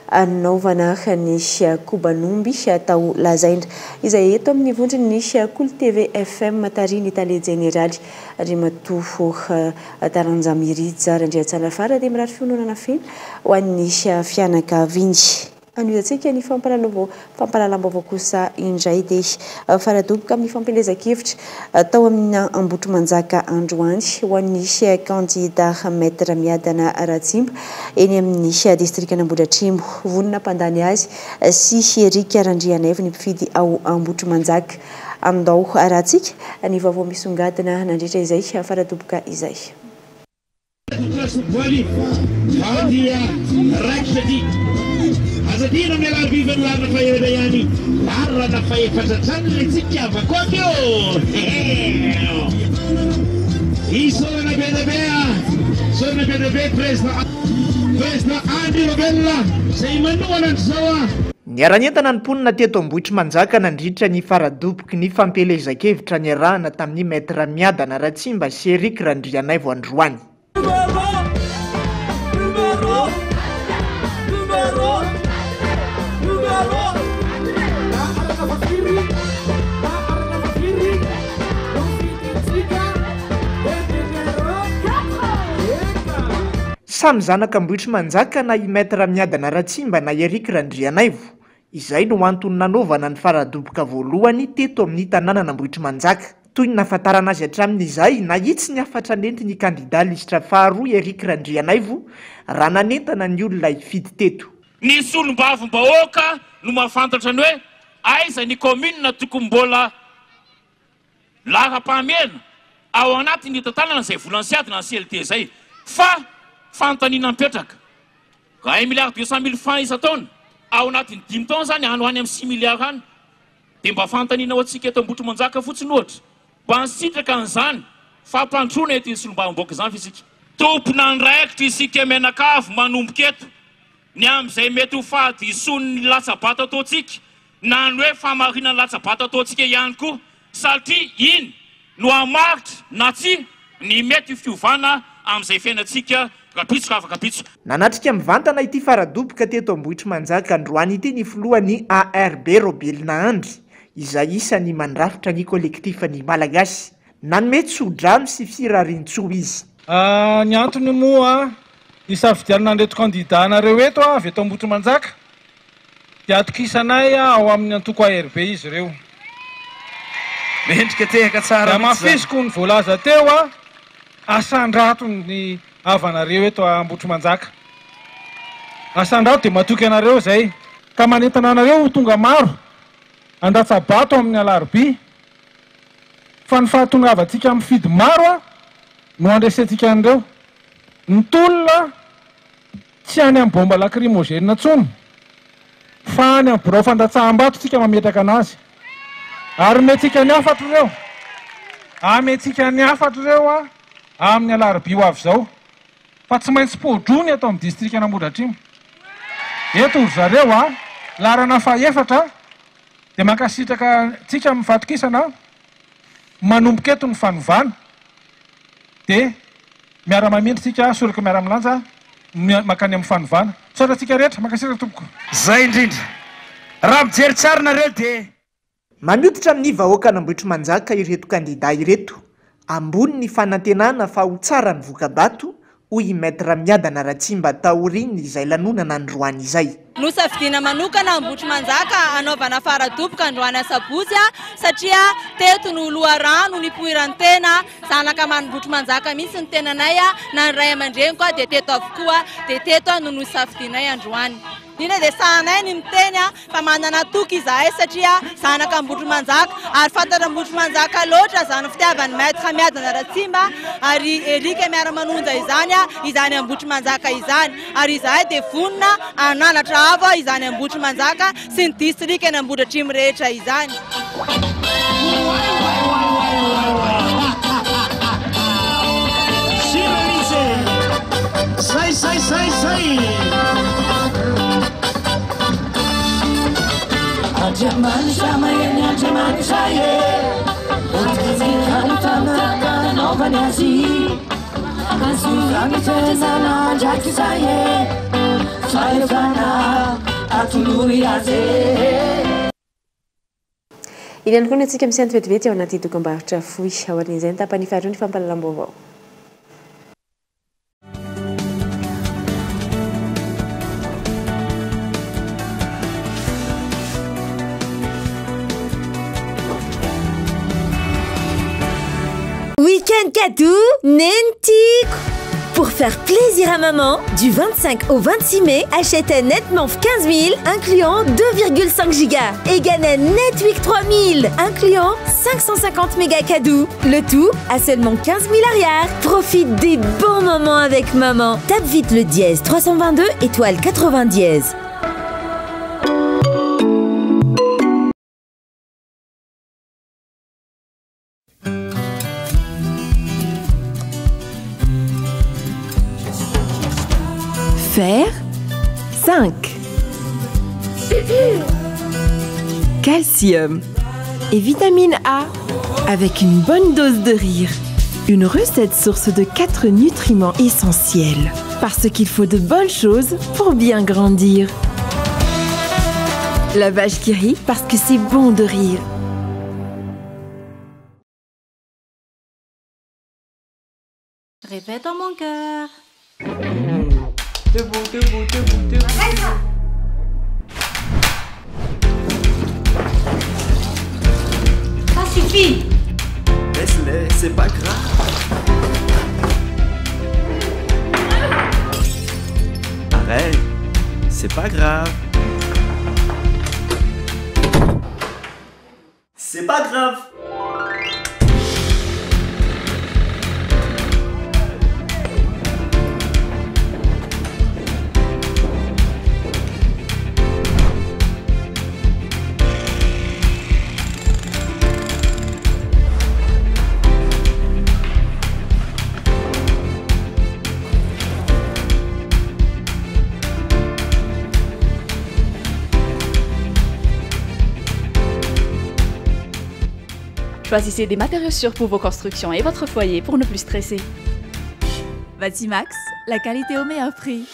anaovana ny kobanomby tao lazaindra izay eto amin'ny vondrony Cool TV FM tariny Italie Générale ary matofo taranjamiry tsara ndray tsara fara de mirary fiononana feno ho an'ny fianakaviany an'izantsika ny fampalalam-baovao kosa indray de faradoboka amin'ny fampelezan-kevitra tao amin'ny Ambotrimanjaka androany ho an'ny candidat maître Miadana Ratsimba eny amin'ny distrika Ambohidratrimo vonona mpandany azy sy Eric Randrianaivo ny mpifidy ao Ambotrimanjaka andao aratsika ny vaovao misongadina nandritra izay faradoboka izay Azadina mela vive la fayda yani barra da fay fatatan le zikya va kokyo iso na bebe presna andi novella sei manuana sawa Niaranyentana ny mponina teto Ambohitrimanjaka nandritra ny faradoboky ny fampelezan-kevitra niarahana tamin'ny maître Miadana Ratsimba sy Eric Randrianaivo androany. Samy zanaka Ambohitrimanjaka na i maître Miadana Ratsimba na Eric Randrianaivo izay no antony nanaovana ny faradoboka voalohany teto amin'ny tanàna Ambohitrimanjaka toy ny nafatarana azy hatramin'izay na itsy ny afatra nentiny ny candidat listra faharoa Eric Randrianaivo raha nanentana ny olona hifidy teto. Ny solombavambahoaka no mahafantatra ny hoe aiza ny commune tokony mbola laham-pahamehana ao anatin'ny tanàna izay volansiadina ny CLT zay fa fantanina mipetraka 1 milliard 200 000 francs isan-taona ao anatin'ny 5 taona zany any amin'ny 6 milliards any de mba fantanina ho antsika eto Ambohitrimanjaka fotsiny ohatra mba hansitraka an'izany fampantrona eto ny solombavambahoaka izany fisika tompona andraikitra isika menakavy manomboka eto ny amin'izay mety ho fady isony ny latsabato ataontsika na ny hoe famarinany latsabato ataontsika ihany koa satria iny no hamaritra na tsy ny mety fiovana amin'izay fiainantsika kapitso afaka kapitso. Nanatrika mivantana ity faradoboka teto Ambohitrimanjaka androany ity ny filohan'ny ARB Robelina Andry izay isan'ny mandrafitra ny kolektifan'ny Malagasy nanome tsodrano sy firarintsoa izy. Ny antony moa isafidianana anreto candidat nareo eto avy eto Ambohitrimanjaka dia atokisanay ao amin'ny antoko ARB izy ireo. Mendrika tehaka tsara. Mafisiko ny voalaza teo asandrato ny avanareo eto Ambohitrimanjaka asandrao dia matoky anareo zay ka manentana anareo tonga maro andatsabato amin'ny alarobia fa ny fahatongavatsika amin'ny fidy maro a no andresentsika an'ireo ny tolona tsy any amin'ny bomba lacrymogène tsony fa any amin'ny birao fandatsaham-bato tsika mametraka anazy ary metsika ny afatro ireo ametsika ny afatro ireo a amin'ny alarobia ho avy zao fa tsy maintsy podrony atao amin'ny distrika Nambodratrimo eto ry zareo a larana faefatra dia mankasitraka tsika mivatokisana manomboka eto ny fanovana dia miara-mamindritsika soraka miara-milanja makany amin'ny fanovana sotratsika rehetra mankasitraka tompoko zay indrindra raha mijery tsara nareo dia manoditra amin'ny vahoaka Nambohitra Manjaka ireto kandida ireto ambony ny fanantenana fa ho tsara ny vokabato hoy maître Miadana Ratsimba taoriny izay lanonana androany izay. Nosafidiana manokana Nambohitra Manjaka anaovana faradoboka androany Sabotsy satria teto no loharano ny poirantena zanaka Nambohitra Manjaka mihitsy ny tenanay na ny ray aman-dreny koa dia teto avokoa dia teto no nosafidianay androany. Dina dia sahanay ny miteny fa manana toky izahay satria zanaka Nambohitra Manjaka ary fantatra Nambohitra Manjaka loatra zany fitiavany maître Miadana Ratsimba ary erika miara-manonja izany Nambohitra Manjaka izany ary izahay dia vonona ananatra avo izany Nambohitra Manjaka sy ny distrika Nambodratrimo rehetra izany. Ilany koa antsika misy vetivety ao anaty dokam-barotra fohy aorian'izay tapany faharoa ny fampahalalam-baovao. Week-end cadeau Nentiko. Pour faire plaisir à maman, du 25 au 26 mai, achète un Netmonf 15 000, incluant 2,5 Go, et gagne un Netweek 3000, incluant 550 mégas cadeaux. Le tout à seulement 15 000 arrière. Profite des bons moments avec maman. Tape vite le dièse 322 étoile 80 dièse. Fer 5, calcium et vitamine A avec une bonne dose de rire. Une recette source de 4 nutriments essentiels. Parce qu'il faut de bonnes choses pour bien grandir. La vache qui rit parce que c'est bon de rire. Répète dans mon cœur. Debout, debout, debout, debout. Ça suffit. Laisse-les, c'est pas grave. Arrête, c'est pas grave. C'est pas grave. Choisissez des matériaux sûrs pour vos constructions et votre foyer pour ne plus stresser. Batimax, la qualité au meilleur prix.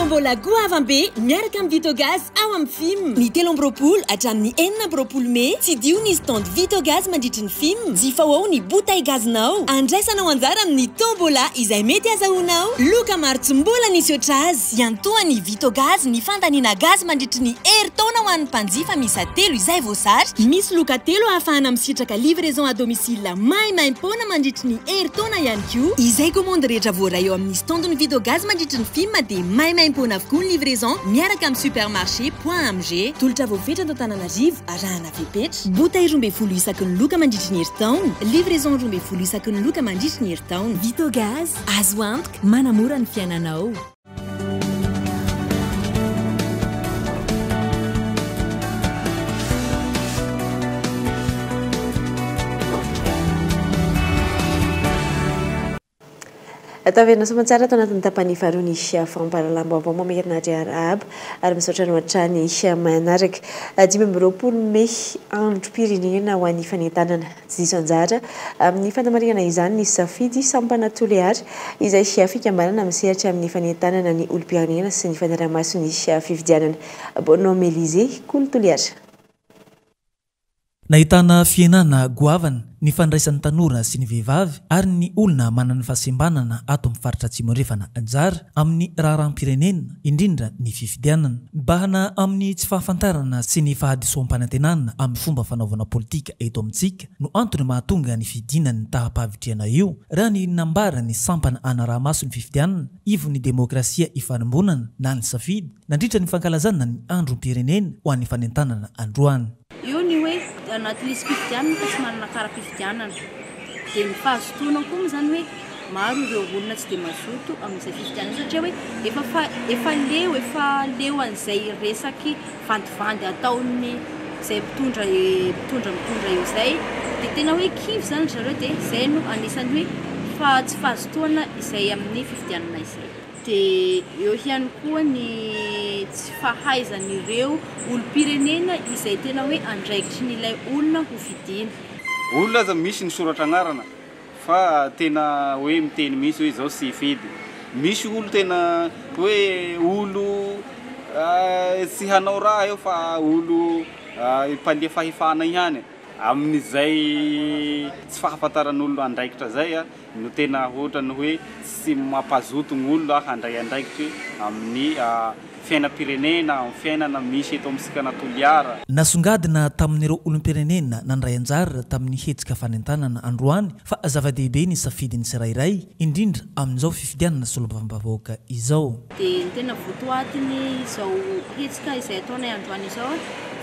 tombola goavambe miaraka amin'ny Vitogaz ao amin'ny film. Ny 13 hatramin'ny 14 Mei tsy dio ny stand Vitogaz mandritry ny film. Jifa ao ny bouteille gazinao. Andraisanao anjara amin'ny tombola izay mety azahoanao. Loka maro tsy mbola nisy oatra azy. Iantoany Vitogaz ny fandaniana gaz mandritry ny herintaona ho an'ny mpanjifa misa 3 izay voasary. Misy loka 3 ahafahana misitraka livraison à domicile maimaim-pona mandritry ny herintaona ihany koa. Izay commande rehetra voaray eo amin'ny standony Vitogaz mandritry ny film dia maimaim-pona avokoa ny livraison miaraka amin'ny supermarché Point AMG. Tolotra voafetra Antananarivo arahana Vepetra. Bouteille 12 isaky ny loka mandritry ny herintaona. Livraison 12 isaky ny loka mandritry ny herintaona. Vitogaz azo antoka manamora ny fiainanao. Ataverina somatsara tao anatin'ny tapany faharoa ny fampahalalam-baovao mamerina arabo ary misaotra ny hatrany manaraka 20 Mei androm-pirenena ho an'ny fanentanana jiso anjara amin'ny fandamarihana izany ny safidy sampana Toliary izay fikambanana misehatra amin'ny fanentanana ny olom-pirenena sy ny fanarahamaso ny fifidianana. Bonhomme Élysée Kolo Toliary. Nahitana fienana goavana ny fandraisan'ny tanora sy ny vehivavy ary ny olona manana fahasembanana ato amin'ny faritra atsimo revana anjara amin'ny raharam-pirenena indrindra ny fifidianana mibahana amin'ny tsy fahafantarana sy ny fahadisoam-panantenana amin'ny fomba fanaovana politika eto amintsika no antony mahatonga ny fidinany tahapahavitriana io raha ny nambara ny sampana anarahamaso ny fifidianana ivo ny demokrasia ifanambonana na ny safidy nandritra ny fankalazana ny androm-pirenena ho an'ny fanentanana androany. Io ny hoe anatin'isy fifidianana fa tsy manana kara-pifidianana dia ny fahazotoana koa zany hoe maro ireo olona tsy dia mazoto amin'izay fifidianana satria hoe efa leo an'izay resaky vandivandy ataony izay mitondra io izay dia tena hoe kivy zany zareo dia izay no anisany hoe tsy fahazotoana izay amin'ny fifidianana izay. Dia eo ihany koa ny tsy fahaizan'ireo olom-pirenena izay tena hoe andraikitry n'ilay olona ho fidiana. Olona aza misy ny soratra agnarana fa tena hoe miteny misy hoe izao sy fidy. Misy olo tena hoe olo tsy hanao raha eo fa olo ipalia fahefana ihany. Amin'izay tsy fahafantaran'olo andraikitra zay no tena ohatrany hoe tsy mampazoto ny olona handray andraikitry amin'ny fiainam-pirenena amin'ny fiainana misy eto amintsika Toliara. Nasongadina tamin'ireo olom-pirenena nandray anjara tamin'ny hetsika fanentanana androany fa zava-dehibe ny safidiny tsirairay indrindra amin'izao fifidianana solom-bavam-bahoaka izao. Dia ny tena votoatiny izao hetsika izay ataonay androany izao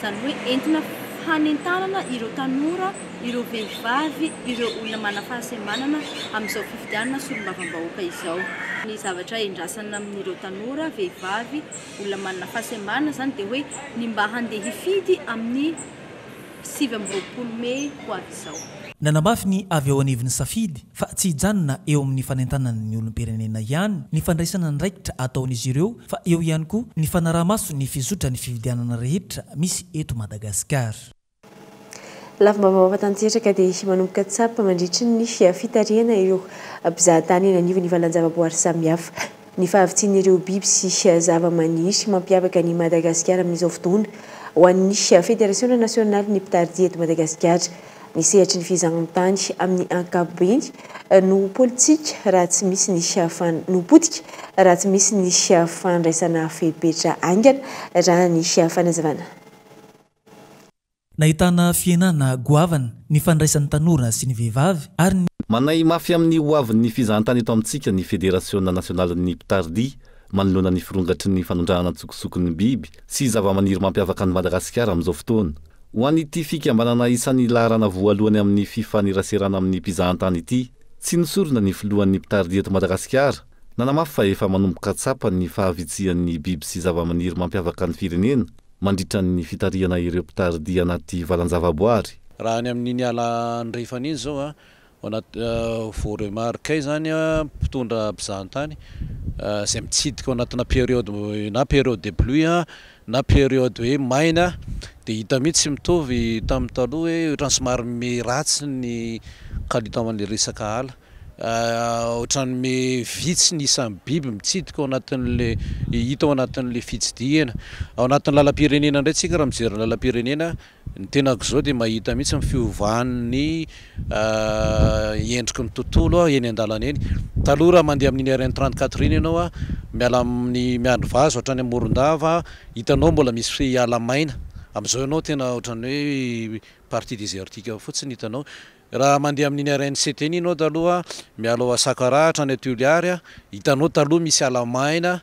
zany hoe entina hanentanana ireo tanora, ireo vehivavy, ireo olona mana fahasembanana amin'izao fifidianana solom-bavam-bahoaka izao. Ny zavatra endrasana amin'ireo tanora, vehivavy, olona manana fahasembanana zany dia hoe ny mba handeha hifidy amin'ny 20 Mei ho avy izao. Nanamafy ny avy ao anivon'ny safidy fa tsy hijanona eo amin'ny fanentanana ny olom-pirenena ihany ny fandraisana ndraikitra ataon'izy ireo fa eo ihany koa ny fanarahamaso ny fizotra ny fifidianana rehetra misy eto Madagasikara. Lafim-baovao matanteraka dia manomboka tsapa mandritry ny fitariana ireo mpizahatany eny anivon'ny valan-javaboary samihafa. Ny fahavitsian'ireo biby sy zava-maniry mampiavaka ny Madagasikara amin'izao fotoana ho an'ny Fédération nationale ny mpitardy eto Madagasikara. Ny sehatry ny fizahan-tany amin'ny ankapobeny no politika raha tsy misy ny potika raha tsy misy ny fandraisana fepetra aingana raha ny fanazavana. Nahitana fienana goavana ny fandraisan'ny tanora sy ny vehivavy ary manay mafy amin'ny hoavin'ny fizahan-tany eto amintsika ny Fédération nationale ny mpitardy manoloana ny firongatry ny fanondrahana tsokotsokony biby sy zava-maniry mampiavaka ny Madagasikara amin'izao fotoana. Ho an'ity fikambanana isan'ny laharana voalohany amin'ny fifaneraserana amin'ny mpizahan-tany ity tsy nisorona ny filohan'ny mpitardy eto Madagasikara nanamafy fa efa manomboka tsapa ny fahavitsian'ny biby sy zava-maniry mampiavaka ny firenena mandritra ny fitariana ireo mpitardy anaty valan-javaboary. Raha ny amin'iny ala andrefana iny zao anaty voaremarkay zany mpitondra mpizahan-tany izay mitsidika anatina période de pluie na période hoe maina dia hita mihitsy mitovy tamin'ny taloha hoe ohatran'ny somary miratsy ny qualité amin'ilay resaka ala ohatran'me vitsy ny isan'ny biby mitsidika ao anatin'le hita ao anatin'le fitsidihana ao anatin'ny lalam-pirenena indray tsika raha mijery lalam-pirenena ny tenako zao dia mahita mihitsy ny fiovan'ny endriky ny tontolo eny an-dalana eny taloha raha mandeha amin'iny RN 34 iny ianao a miala amin'ny miandro vazo ohatrany Morondava hitanao mbola misy ala maina amin'izao ianao tena ohatrany hoe partie désertique fotsiny hitanao raha mandeha amin'iny RN 7 iny ianao taloha miala ao Sakaratra any Tuliary hitanao taloha misy ala maina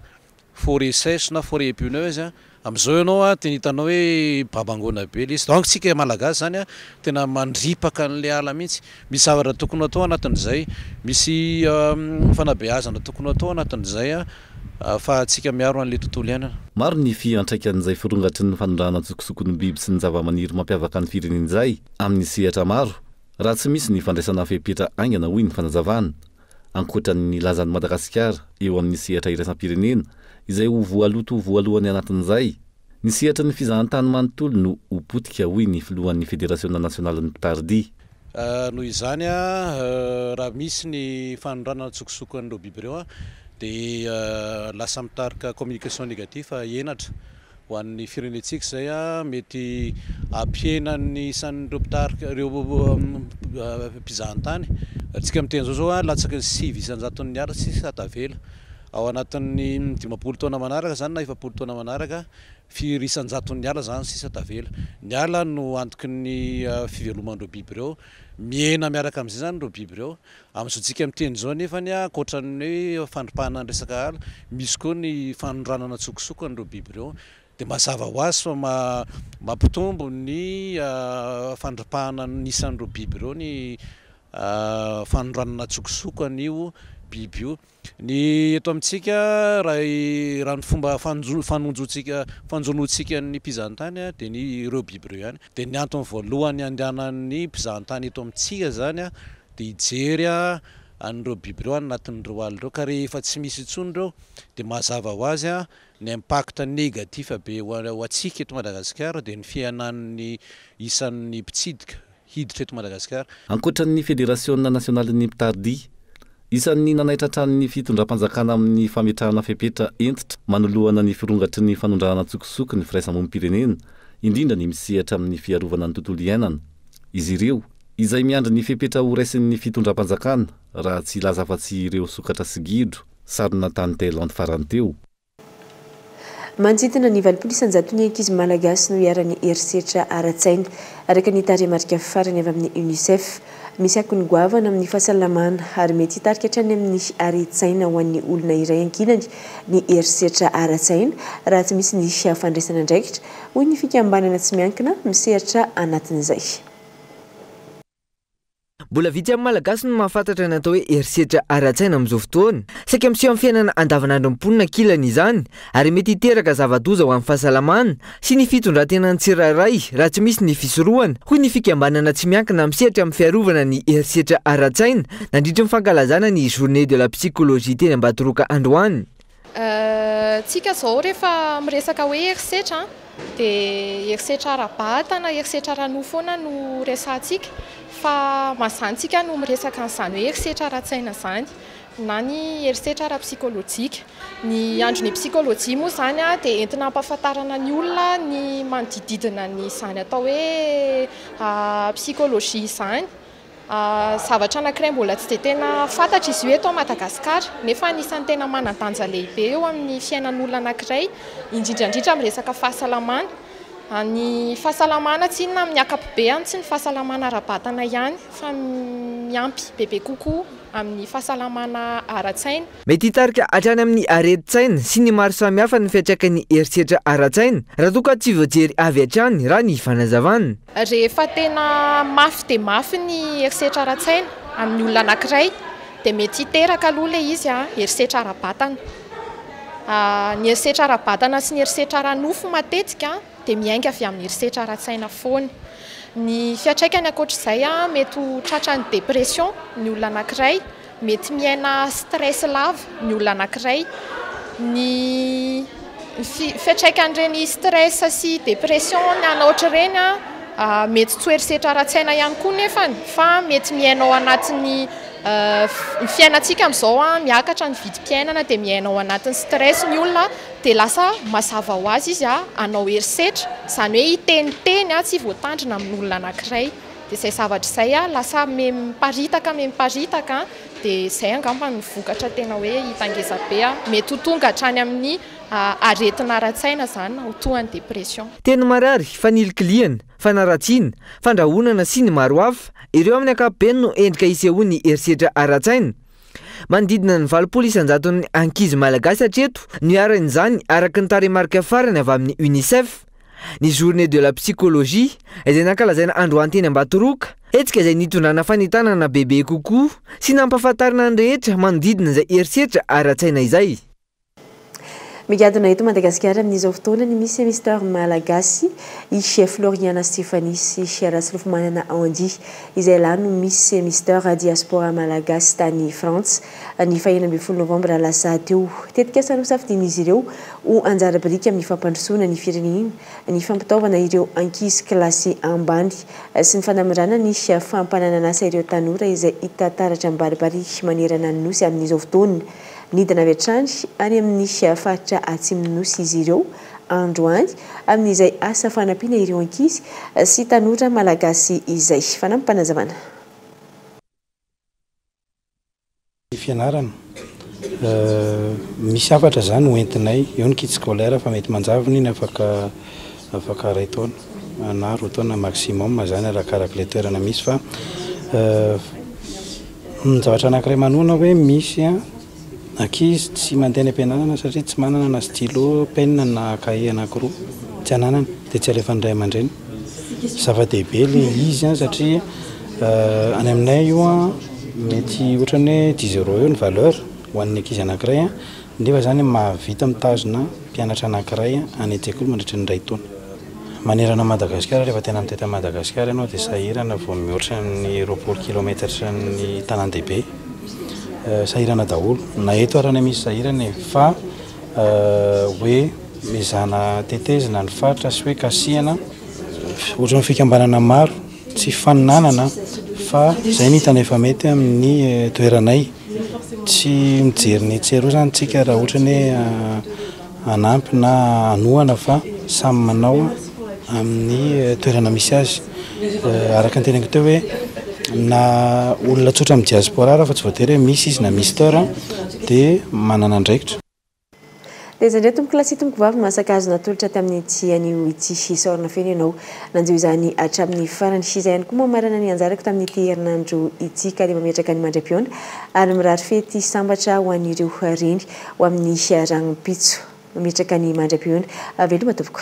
forêt sèche na forêt épineuse amin'izao ianao a tena hitanao hoe babangona be le izy donc tsika malagasy zany a tena mandripaka an'le ala mihitsy misy zavatra tokony atao anatin'izay misy fanabeazana tokony atao anatin'izay a fa atsika miaro an'le tontolo iainana maro ny fiantraikan'izay firongatry ny fanondrahana tsokosokony biby sy ny zava-maniry mampiavaka ny firenena izay amin'ny sehatra maro raha tsy misy ny fandraisana fepetra aingana hoy ny fanazavana ankoatran'ny lazan'ny Madagasikara eo amin'ny sehatra iraisam-pirenena izay ho voaloto voalohany anatin'izay ny sehatra ny fizahantany manontolo no hopotika hoy ny filohan'ny Fédération nationale ny Pitardy noho izany raha misy ny fanondrahana tsokosoko an'ireo biby ireo dia lasa mitarika communication négatif enatra ho an'ny firenentsika zay mety ampienan'ny isan'ireo mpitarika ireo mpizahantany atsika miteny zao latsaky ny 9 isan-jaton'ny ala sisa tavela ao anatin'ny 50 taona manaraka zany na 70 taona manaraka firisan-jaton'ny ala zany sisa tavela ny ala no antoky ny fivelomandreo biby ireo miena miaraka amin'izay zany ireo biby ireo amin'izao tsika miteny zao nefany ankoatran'ny hoe fandropahana ny resaka ala misy koa ny fanondranana tsokosoko an'ireo biby ireo dia mazava ho azy fa mampitombo ny fandropahana nisan'ireo biby ireo ny fanondranana tsokosoko an'io biby io ny eto amintsika raha ny fomba fanjonoantsika ny mpizahantany dia ny ireo biby ireo ihany dia ny antony voalohany andehanan'ny mpizahantany eto amintsika zany dia hijery an'ireo biby ireo anatin'ireo ala ireo ka rehefa tsy misy intsony ireo dia mazava ho azy ny impact négatif be ho atsika eto Madagasikara dia ny fiainan'ny isan'ny mpitsidika hiditra eto Madagasikara ankoatran'ny Fédération nationale ny Pitardy isan'ny nanaitra tran'ny fitondram-panjakana amin'ny fametrahana fepetra entitra manoloana ny firongatry ny fanondrahana tsokosoko ny firaisamonim-pirenena indrindra ny misehatra amin'ny fiarovana ny tontolo iainana izy ireo izay miandry ny fepetra ho raisin'ny fitondram-panjakana raha tsy laza afa-tsy ireo sokatra sigidro sarina tany Tailandy farany teo manodidina ny 20 isan-jaton'ny ankizy malagasy no hiara-ny herisetra ara-tsaina araka ny taremarika farany avy amin'ny UNICEF misy akony goavana amin'ny fahasalamana ary mety hitarika hatrany amin'ny are-tsaina ho an'ny olona iray ankinany ny herisetra ara-tsaina raha tsy misy ny fandraisana andraikitra hoy ny fikambanana tsy miankina misehatra anatin'izay mbola vitsy amin'ny malagasy no mahafantatra ny atao hoe herisetra ara-tsaina amin'izao fotoana saika miseho amin'ny fiainana andavanandro ny mponina kilana izany ary mety hiteraka zava-doza ho amin'ny fahasalamana sy ny fitondran-tenan'ny tsirairay raha tsy misy ny fisorohana hoy ny fikambanana tsy miankina misehatra amin'ny fiarovana ny herisetra ara-tsaina nandritra ny fankalazana ny journée de la psychologie teny Ambatoroka androany tsika zao rehefa miresaka hoe herisetra dia herisetra ara-batana herisetra ara-nofo foana no resantsika fa mazantsika no miresaka an'izany hoe herisetra ara-tsaina zany na ny herisetra ara-psikolojika ny andro ny psikolojia moa zany dia entina ampahafantarana ny olona ny manodididina ny izany atao hoe psikologia izany zavatra anankiray mbola tsy dia tena fantatra izy io eto Madagasikara nefa anisan'ny tena manan-danja lehibe eo amin'ny fiainan'olona anankiray indrindrandrindra miresaka fahasalamana ny fahasalamana tsy inona amin'ny akapobeany tsy ny fahasalamana ara-batana ihany fa miampy bebe kokoa amin'ny fahasalamana ara-tsaina mety hitarika hatrany amin'ny areti-tsaina sy ny maro samihafa ny fiantraikan'ny herisetra ara-tsaina raha toa ka tsy voajery avy hatrany raha ny fanazavana rehefa tena mafy dia mafy ny herisetra ara-tsaina amin'ny olona anankiray dia mety hiteraka aloha ilay izy herisetra ara-batana ny herisetra ara-batana sy ny herisetra ara-nofo matetika dia miainga avy amin'ny herisetra ara-tsaina foana ny fiantraikany ankoatr'izay mety ho tratrany dépression ny olona anankiray mety miaina stress lava ny olona anankiray ny fiantraikan'ireny stress sy dépression ny anaotra ireny mety tsy ho herisetra ara-tsaina ihany koa nefany fa mety miaina ao anatin'ny ny fiainantsika amin'izao a miakatra ny vidim-piainana dia miaina ao anatin'ny stress ny olona dia lasa mazava ho azy izy a anao herisetra izany hoe hiteniteny a tsy voatandrina amin'olona anankiray dia izay zavatra izay a lasa miparitaka dia izay angamba ny vokatra tena hoe hitangeza be a mety ho tonga hatrany amin'ny aretina ara-tsaina zany ho toa ny dépression. Teny marary fanilikiliana fanaratsiana fandrahonana sy ny maro hafa ireo amin'ny ankapobeny no endrika isehoany herisetra ara-tsaina. Manodidina ny 900 ankizy malagasy hatreto niaran'izany araka ny tarehimarika farany avy amin'ny UNICEF. Ny journée de la psychologie izay nankalazaina androany teny Ambatoroka, hetsika izay nitondrana fanitanana bebe kokoa sy nampahafantarina ny rehetra manodidina izay herisetra ara-tsaina izay. Migadona eto Madagasikara amin'izao fotoana ny misy Mister Malagasy i chef Floriana Stéphanie sy Cherasy manana Andy izay lá no misy Mister Diaspora Malagasy tany France ny 20 Novambra lasa teo. Tetika safidian'izy ireo ho anjara biriky amin'ny fampandrosoana ny firenena ny fampitaovana ireo ankizy klasy ambany sy ny fanamorana ny fampananana asa ireo tanora izay hita taratra mibaribary manerana ny nosy amin'izao fotoana. Nidina avy hatrany any amin'ny faritra atsimon'ny nosy izy ireo androany amin'izay asa fanampiana ireo ankizy sy tanora malagasy izay fanampanazavana. Fianarana misy afatra zany hoentinay eo ny kit scolaire fa mety manjavony ny afaka ray taona na roa taona maximum zany arakaraka le toerana misy fa ny zavatra anankiray manona hoe misy ankizy tsy mandeha ny ampianarana satria tsy manana na stylo penina na cahier anankiroa tsy ananana dia tsy alefa ny ray aman-dreny zava-dehibe le izy satria any aminay io mety ohatrany hoe 10 € eo ny valeur ho an'ny ankizy anankiray nefa zany mahavita mitazona mpianatra anankiray any an-tsekoly mandritra ny ray taona. Manerana Madagasikara rehefa tena mitety Madagasikara ianao dia sahirana vao mihoatra ny 20 kilometatra ny tanan-dehibe sahirana daholo na eto arana misy sahirana fa hoe mizana tetezina ny faritra sy hoe kasihana ohatrany fikambanana maro tsy faninanana fa izay ny hitana efa mety amin'ny toeranay tsy mijery ny tsero zany tsika raha ohatrany hoe anampy na anohana fa samy manao amin'ny toerana misy azy araka ny tenako teo hoe na olona tsotra amin'ny diaspora fa tsy voatery hoe misy izy na mister dia manana andraikitra. Dia izany reto miklasy tompovavy masaka azo natolotra tamin'ny tian'io ity sorona feno ianao nanjeo izany hatramin'ny farany izay ihany koa mamarana ny anjarako tamin'ny ity herinandro ity ka dia mametraka ny mandram-piona ary mirary fety sambatra ho an'ireo reny ho amin'ny ranompitso mametraka ny mandram-piona veloma tompoko.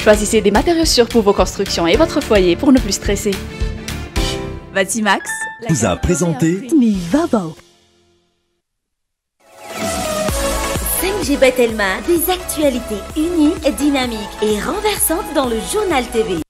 Choisissez des matériaux sûrs pour vos constructions et votre foyer pour ne plus stresser. Batimax vous a présenté Mivabo. 5G Batelma, des actualités uniques, dynamiques et renversantes dans le journal TV.